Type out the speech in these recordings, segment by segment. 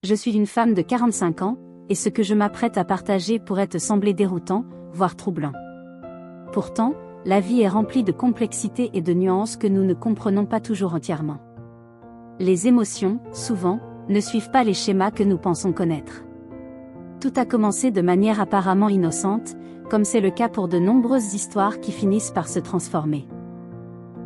Je suis une femme de 45 ans, et ce que je m'apprête à partager pourrait te sembler déroutant, voire troublant. Pourtant, la vie est remplie de complexité et de nuances que nous ne comprenons pas toujours entièrement. Les émotions, souvent, ne suivent pas les schémas que nous pensons connaître. Tout a commencé de manière apparemment innocente, comme c'est le cas pour de nombreuses histoires qui finissent par se transformer.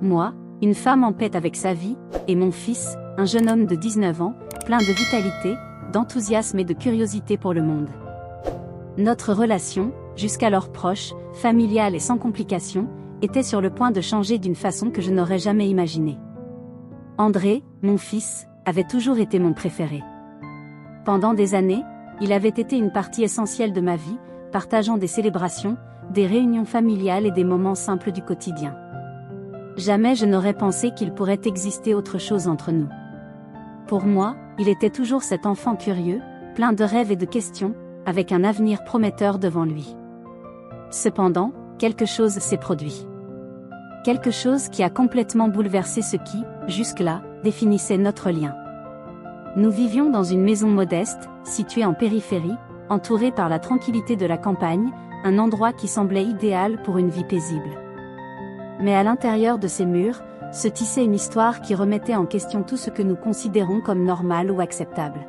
Moi, une femme en paix avec sa vie, et mon fils, un jeune homme de 19 ans, plein de vitalité, d'enthousiasme et de curiosité pour le monde. Notre relation, jusqu'alors proche, familiale et sans complications, était sur le point de changer d'une façon que je n'aurais jamais imaginée. André, mon fils, avait toujours été mon préféré. Pendant des années, il avait été une partie essentielle de ma vie, partageant des célébrations, des réunions familiales et des moments simples du quotidien. Jamais je n'aurais pensé qu'il pourrait exister autre chose entre nous. Pour moi, il était toujours cet enfant curieux, plein de rêves et de questions, avec un avenir prometteur devant lui. Cependant, quelque chose s'est produit. Quelque chose qui a complètement bouleversé ce qui, jusque-là, définissait notre lien. Nous vivions dans une maison modeste, située en périphérie, entourée par la tranquillité de la campagne, un endroit qui semblait idéal pour une vie paisible. Mais à l'intérieur de ces murs, se tissait une histoire qui remettait en question tout ce que nous considérons comme normal ou acceptable.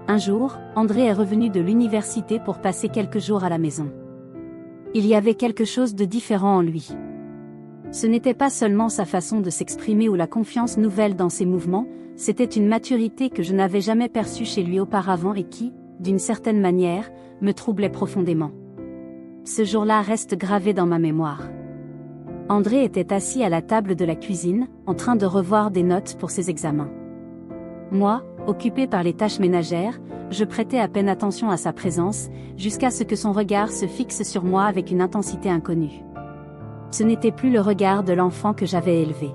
Un jour, André est revenu de l'université pour passer quelques jours à la maison. Il y avait quelque chose de différent en lui. Ce n'était pas seulement sa façon de s'exprimer ou la confiance nouvelle dans ses mouvements, c'était une maturité que je n'avais jamais perçue chez lui auparavant et qui, d'une certaine manière, me troublait profondément. Ce jour-là reste gravé dans ma mémoire. André était assis à la table de la cuisine, en train de revoir des notes pour ses examens. Moi, occupé par les tâches ménagères, je prêtais à peine attention à sa présence, jusqu'à ce que son regard se fixe sur moi avec une intensité inconnue. Ce n'était plus le regard de l'enfant que j'avais élevé.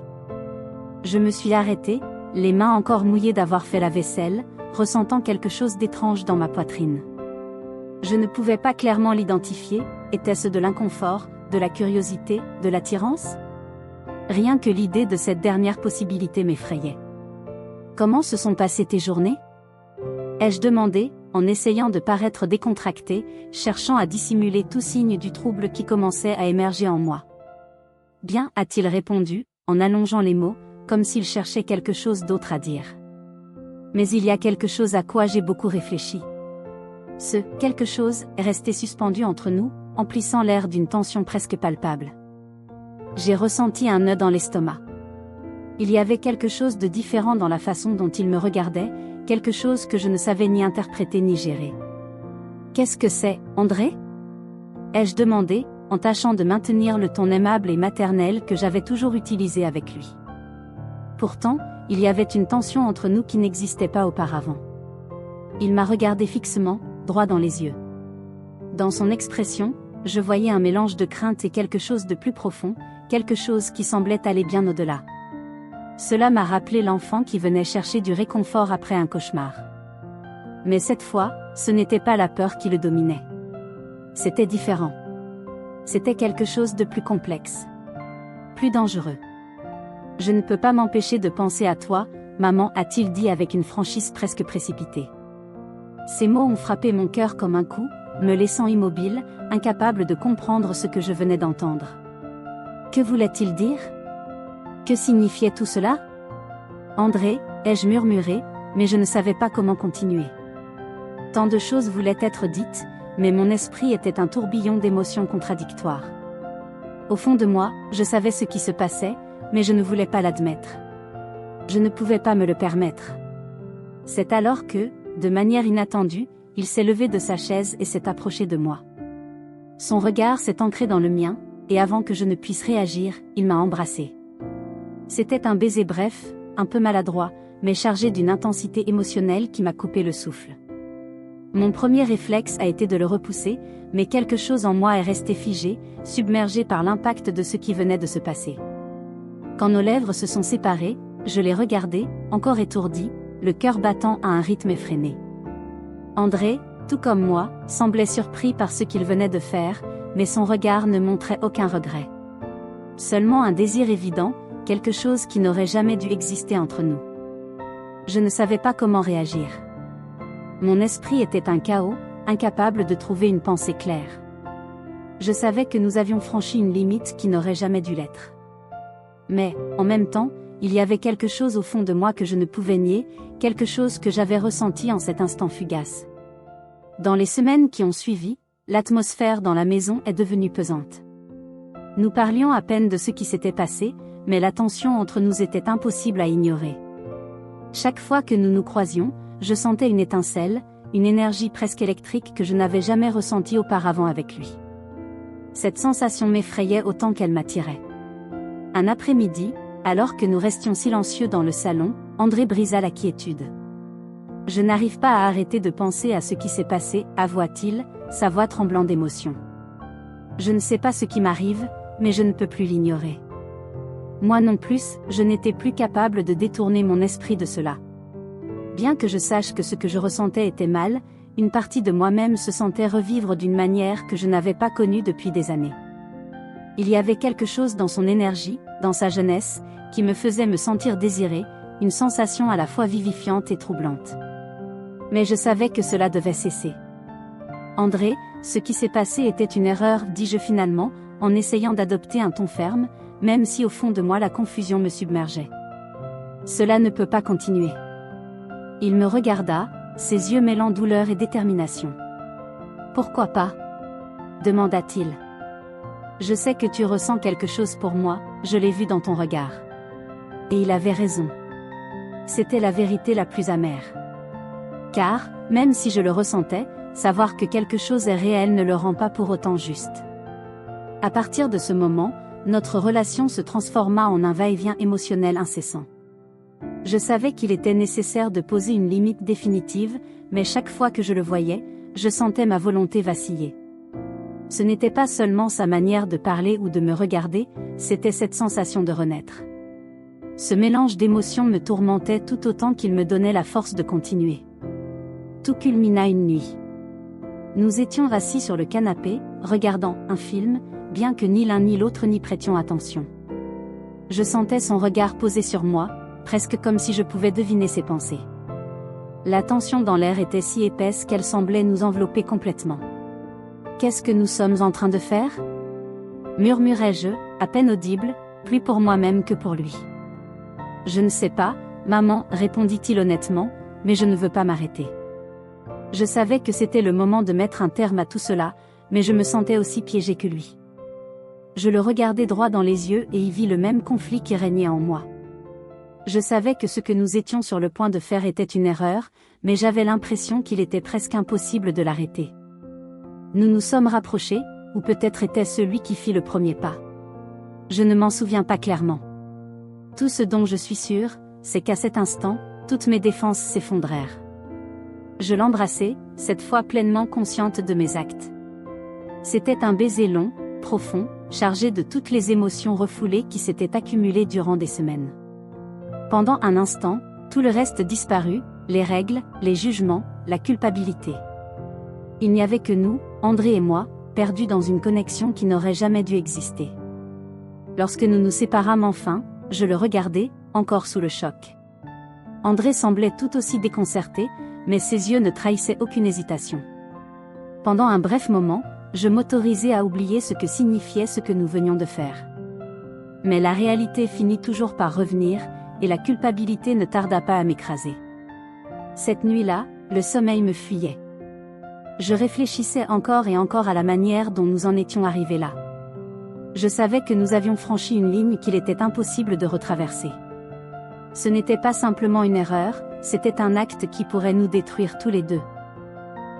Je me suis arrêtée, les mains encore mouillées d'avoir fait la vaisselle, ressentant quelque chose d'étrange dans ma poitrine. Je ne pouvais pas clairement l'identifier, était-ce de l'inconfort, de la curiosité, de l'attirance ? Rien que l'idée de cette dernière possibilité m'effrayait. Comment se sont passées tes journées ? Ai-je demandé, en essayant de paraître décontractée, cherchant à dissimuler tout signe du trouble qui commençait à émerger en moi. Bien, a-t-il répondu, en allongeant les mots, comme s'il cherchait quelque chose d'autre à dire. Mais il y a quelque chose à quoi j'ai beaucoup réfléchi. Ce « quelque chose » est resté suspendu entre nous, emplissant l'air d'une tension presque palpable. J'ai ressenti un nœud dans l'estomac. Il y avait quelque chose de différent dans la façon dont il me regardait, quelque chose que je ne savais ni interpréter ni gérer. « Qu'est-ce que c'est, André ?» ai-je demandé, en tâchant de maintenir le ton aimable et maternel que j'avais toujours utilisé avec lui. Pourtant, il y avait une tension entre nous qui n'existait pas auparavant. Il m'a regardé fixement, droit dans les yeux. Dans son expression, je voyais un mélange de crainte et quelque chose de plus profond, quelque chose qui semblait aller bien au-delà. Cela m'a rappelé l'enfant qui venait chercher du réconfort après un cauchemar. Mais cette fois, ce n'était pas la peur qui le dominait. C'était différent. C'était quelque chose de plus complexe. Plus dangereux. « Je ne peux pas m'empêcher de penser à toi, maman, a-t-il dit avec une franchise presque précipitée. Ces mots ont frappé mon cœur comme un coup, me laissant immobile, incapable de comprendre ce que je venais d'entendre. Que voulait-il dire ? Que signifiait tout cela ? André, ai-je murmuré, mais je ne savais pas comment continuer. Tant de choses voulaient être dites, mais mon esprit était un tourbillon d'émotions contradictoires. Au fond de moi, je savais ce qui se passait, mais je ne voulais pas l'admettre. Je ne pouvais pas me le permettre. C'est alors que, de manière inattendue, il s'est levé de sa chaise et s'est approché de moi. Son regard s'est ancré dans le mien, et avant que je ne puisse réagir, il m'a embrassée. C'était un baiser bref, un peu maladroit, mais chargé d'une intensité émotionnelle qui m'a coupé le souffle. Mon premier réflexe a été de le repousser, mais quelque chose en moi est resté figé, submergé par l'impact de ce qui venait de se passer. Quand nos lèvres se sont séparées, je l'ai regardé, encore étourdi, le cœur battant à un rythme effréné. André, tout comme moi, semblait surpris par ce qu'il venait de faire, mais son regard ne montrait aucun regret. Seulement un désir évident, quelque chose qui n'aurait jamais dû exister entre nous. Je ne savais pas comment réagir. Mon esprit était un chaos, incapable de trouver une pensée claire. Je savais que nous avions franchi une limite qui n'aurait jamais dû l'être. Mais, en même temps, il y avait quelque chose au fond de moi que je ne pouvais nier, quelque chose que j'avais ressenti en cet instant fugace. Dans les semaines qui ont suivi, l'atmosphère dans la maison est devenue pesante. Nous parlions à peine de ce qui s'était passé, mais la tension entre nous était impossible à ignorer. Chaque fois que nous nous croisions, je sentais une étincelle, une énergie presque électrique que je n'avais jamais ressentie auparavant avec lui. Cette sensation m'effrayait autant qu'elle m'attirait. Un après-midi, alors que nous restions silencieux dans le salon, André brisa la quiétude. « Je n'arrive pas à arrêter de penser à ce qui s'est passé », avoua-t-il, sa voix tremblant d'émotion. « Je ne sais pas ce qui m'arrive, mais je ne peux plus l'ignorer. » Moi non plus, je n'étais plus capable de détourner mon esprit de cela. Bien que je sache que ce que je ressentais était mal, une partie de moi-même se sentait revivre d'une manière que je n'avais pas connue depuis des années. Il y avait quelque chose dans son énergie, dans sa jeunesse, qui me faisait me sentir désirée, une sensation à la fois vivifiante et troublante. Mais je savais que cela devait cesser. « André, ce qui s'est passé était une erreur, dis-je finalement, en essayant d'adopter un ton ferme, même si au fond de moi la confusion me submergeait. Cela ne peut pas continuer. » Il me regarda, ses yeux mêlant douleur et détermination. « Pourquoi pas ?» demanda-t-il. « Je sais que tu ressens quelque chose pour moi, je l'ai vu dans ton regard. » Et il avait raison. C'était la vérité la plus amère. Car, même si je le ressentais, savoir que quelque chose est réel ne le rend pas pour autant juste. À partir de ce moment, notre relation se transforma en un va-et-vient émotionnel incessant. Je savais qu'il était nécessaire de poser une limite définitive, mais chaque fois que je le voyais, je sentais ma volonté vaciller. Ce n'était pas seulement sa manière de parler ou de me regarder, c'était cette sensation de renaître. Ce mélange d'émotions me tourmentait tout autant qu'il me donnait la force de continuer. Tout culmina une nuit. Nous étions assis sur le canapé, regardant un film, bien que ni l'un ni l'autre n'y prêtions attention. Je sentais son regard posé sur moi, presque comme si je pouvais deviner ses pensées. La tension dans l'air était si épaisse qu'elle semblait nous envelopper complètement. « Qu'est-ce que nous sommes en train de faire ?» murmurai-je, à peine audible, plus pour moi-même que pour lui. « Je ne sais pas, maman, répondit-il honnêtement, mais je ne veux pas m'arrêter. » Je savais que c'était le moment de mettre un terme à tout cela, mais je me sentais aussi piégée que lui. Je le regardai droit dans les yeux et y vis le même conflit qui régnait en moi. Je savais que ce que nous étions sur le point de faire était une erreur, mais j'avais l'impression qu'il était presque impossible de l'arrêter. Nous nous sommes rapprochés, ou peut-être était-ce lui qui fit le premier pas. Je ne m'en souviens pas clairement. Tout ce dont je suis sûre, c'est qu'à cet instant, toutes mes défenses s'effondrèrent. Je l'embrassai, cette fois pleinement consciente de mes actes. C'était un baiser long, profond, chargé de toutes les émotions refoulées qui s'étaient accumulées durant des semaines. Pendant un instant, tout le reste disparut, les règles, les jugements, la culpabilité. Il n'y avait que nous, André et moi, perdus dans une connexion qui n'aurait jamais dû exister. Lorsque nous nous séparâmes enfin, je le regardai, encore sous le choc. André semblait tout aussi déconcerté, mais ses yeux ne trahissaient aucune hésitation. Pendant un bref moment, je m'autorisai à oublier ce que signifiait ce que nous venions de faire. Mais la réalité finit toujours par revenir, et la culpabilité ne tarda pas à m'écraser. Cette nuit-là, le sommeil me fuyait. Je réfléchissais encore et encore à la manière dont nous en étions arrivés là. Je savais que nous avions franchi une ligne qu'il était impossible de retraverser. Ce n'était pas simplement une erreur, c'était un acte qui pourrait nous détruire tous les deux.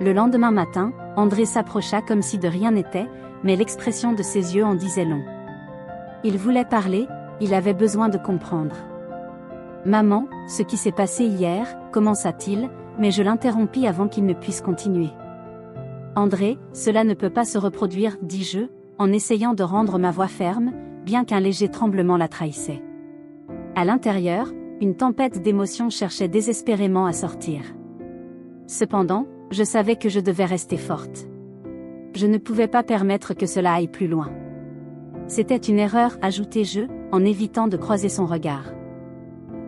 Le lendemain matin, André s'approcha comme si de rien n'était, mais l'expression de ses yeux en disait long. Il voulait parler, il avait besoin de comprendre. « Maman, ce qui s'est passé hier, commença-t-il, mais je l'interrompis avant qu'il ne puisse continuer. « André, cela ne peut pas se reproduire, dis-je, en essayant de rendre ma voix ferme, bien qu'un léger tremblement la trahissait. À l'intérieur, une tempête d'émotions cherchait désespérément à sortir. Cependant, je savais que je devais rester forte. Je ne pouvais pas permettre que cela aille plus loin. C'était une erreur, ajoutai-je, en évitant de croiser son regard.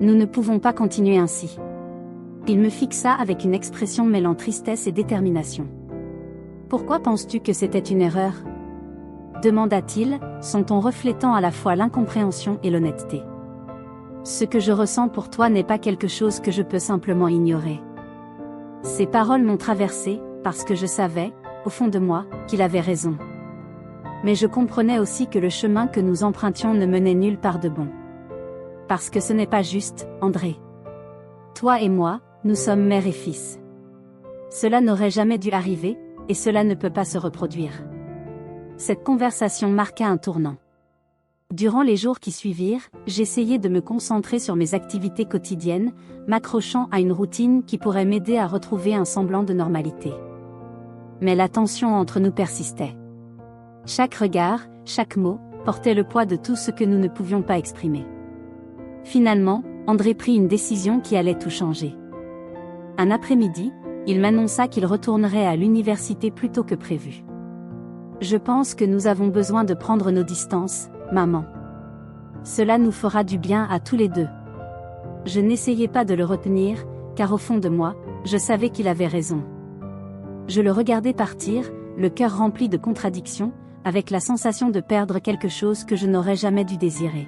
Nous ne pouvons pas continuer ainsi. Il me fixa avec une expression mêlant tristesse et détermination. « Pourquoi penses-tu que c'était une erreur ?» demanda-t-il, son ton reflétant à la fois l'incompréhension et l'honnêteté. « Ce que je ressens pour toi n'est pas quelque chose que je peux simplement ignorer. » Ces paroles m'ont traversé, parce que je savais, au fond de moi, qu'il avait raison. Mais je comprenais aussi que le chemin que nous empruntions ne menait nulle part de bon. Parce que ce n'est pas juste, André. Toi et moi, nous sommes mère et fils. Cela n'aurait jamais dû arriver, et cela ne peut pas se reproduire. Cette conversation marqua un tournant. Durant les jours qui suivirent, j'essayais de me concentrer sur mes activités quotidiennes, m'accrochant à une routine qui pourrait m'aider à retrouver un semblant de normalité. Mais la tension entre nous persistait. Chaque regard, chaque mot, portait le poids de tout ce que nous ne pouvions pas exprimer. Finalement, André prit une décision qui allait tout changer. Un après-midi, il m'annonça qu'il retournerait à l'université plus tôt que prévu. « Je pense que nous avons besoin de prendre nos distances, maman. Cela nous fera du bien à tous les deux. » Je n'essayais pas de le retenir, car au fond de moi, je savais qu'il avait raison. Je le regardais partir, le cœur rempli de contradictions, avec la sensation de perdre quelque chose que je n'aurais jamais dû désirer.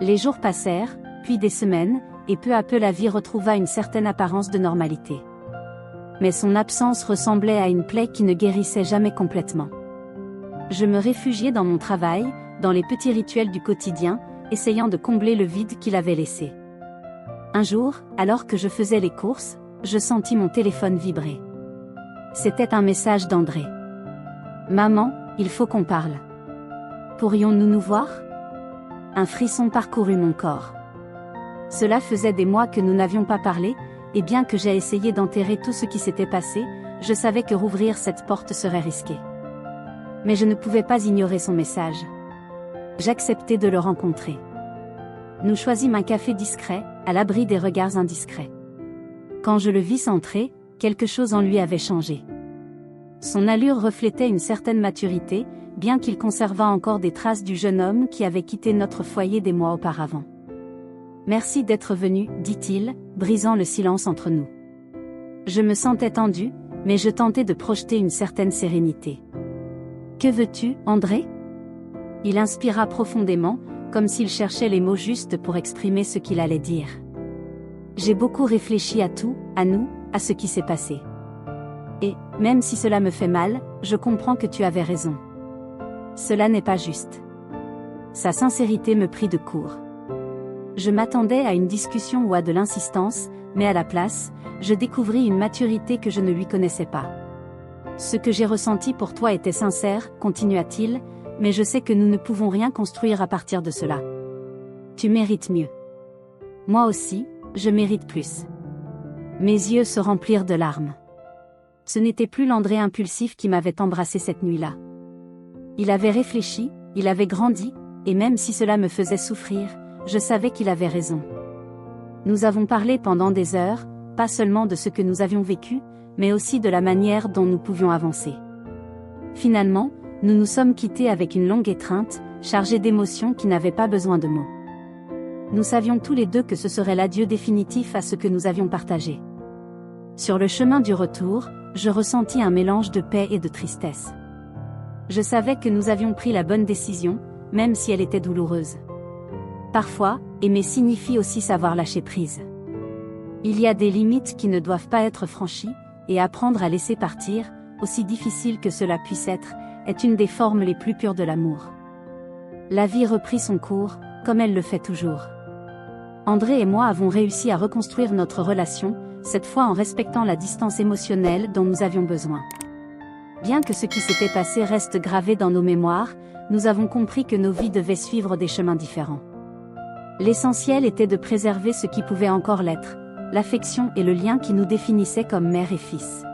Les jours passèrent, puis des semaines, et peu à peu la vie retrouva une certaine apparence de normalité. Mais son absence ressemblait à une plaie qui ne guérissait jamais complètement. Je me réfugiais dans mon travail, dans les petits rituels du quotidien, essayant de combler le vide qu'il avait laissé. Un jour, alors que je faisais les courses, je sentis mon téléphone vibrer. C'était un message d'André. « Maman, il faut qu'on parle. Pourrions-nous nous voir ?» Un frisson parcourut mon corps. Cela faisait des mois que nous n'avions pas parlé, et bien que j'aie essayé d'enterrer tout ce qui s'était passé, je savais que rouvrir cette porte serait risqué. Mais je ne pouvais pas ignorer son message. J'acceptai de le rencontrer. Nous choisîmes un café discret, à l'abri des regards indiscrets. Quand je le vis s'entrer, quelque chose en lui avait changé. Son allure reflétait une certaine maturité, bien qu'il conservât encore des traces du jeune homme qui avait quitté notre foyer des mois auparavant. « Merci d'être venu, dit-il, brisant le silence entre nous. » Je me sentais tendu, mais je tentais de projeter une certaine sérénité. « Que veux-tu, André ?» Il inspira profondément, comme s'il cherchait les mots justes pour exprimer ce qu'il allait dire. « J'ai beaucoup réfléchi à tout, à nous, à ce qui s'est passé. Et, même si cela me fait mal, je comprends que tu avais raison. Cela n'est pas juste. » Sa sincérité me prit de court. Je m'attendais à une discussion ou à de l'insistance, mais à la place, je découvris une maturité que je ne lui connaissais pas. « Ce que j'ai ressenti pour toi était sincère, continua-t-il, mais je sais que nous ne pouvons rien construire à partir de cela. Tu mérites mieux. Moi aussi, je mérite plus. » Mes yeux se remplirent de larmes. Ce n'était plus l'André impulsif qui m'avait embrassé cette nuit-là. Il avait réfléchi, il avait grandi, et même si cela me faisait souffrir, je savais qu'il avait raison. Nous avons parlé pendant des heures, pas seulement de ce que nous avions vécu, mais aussi de la manière dont nous pouvions avancer. Finalement, nous nous sommes quittés avec une longue étreinte, chargée d'émotions qui n'avaient pas besoin de mots. Nous savions tous les deux que ce serait l'adieu définitif à ce que nous avions partagé. Sur le chemin du retour, je ressentis un mélange de paix et de tristesse. Je savais que nous avions pris la bonne décision, même si elle était douloureuse. Parfois, aimer signifie aussi savoir lâcher prise. Il y a des limites qui ne doivent pas être franchies, et apprendre à laisser partir, aussi difficile que cela puisse être, est une des formes les plus pures de l'amour. La vie reprit son cours, comme elle le fait toujours. André et moi avons réussi à reconstruire notre relation, cette fois en respectant la distance émotionnelle dont nous avions besoin. Bien que ce qui s'était passé reste gravé dans nos mémoires, nous avons compris que nos vies devaient suivre des chemins différents. L'essentiel était de préserver ce qui pouvait encore l'être, l'affection et le lien qui nous définissaient comme mère et fils.